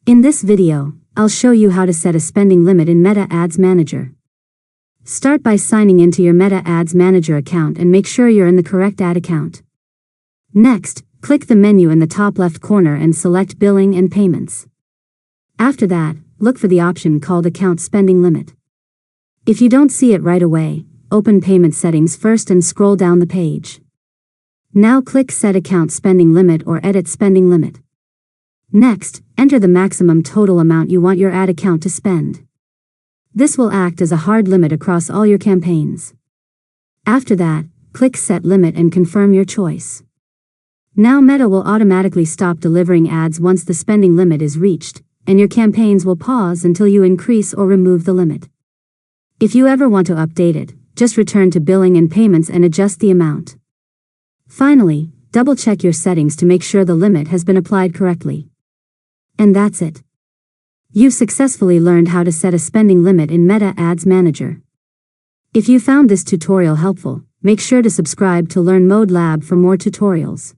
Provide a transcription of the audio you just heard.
In this video, I'll show you how to set a spending limit in Meta Ads Manager. Start by signing into your Meta Ads Manager account and make sure you're in the correct ad account. Next, click the menu in the top left corner and select Billing and Payments. After that, look for the option called Account Spending Limit. If you don't see it right away, open Payment Settings first and scroll down the page. Now click Set Account Spending Limit or Edit Spending Limit. Next, enter the maximum total amount you want your ad account to spend. This will act as a hard limit across all your campaigns. After that, click Set Limit and confirm your choice. Now Meta will automatically stop delivering ads once the spending limit is reached, and your campaigns will pause until you increase or remove the limit. If you ever want to update it, just return to Billing and Payments and adjust the amount. Finally, double-check your settings to make sure the limit has been applied correctly. And that's it. You've successfully learned how to set a spending limit in Meta Ads Manager. If you found this tutorial helpful, make sure to subscribe to Learn Mode Lab for more tutorials.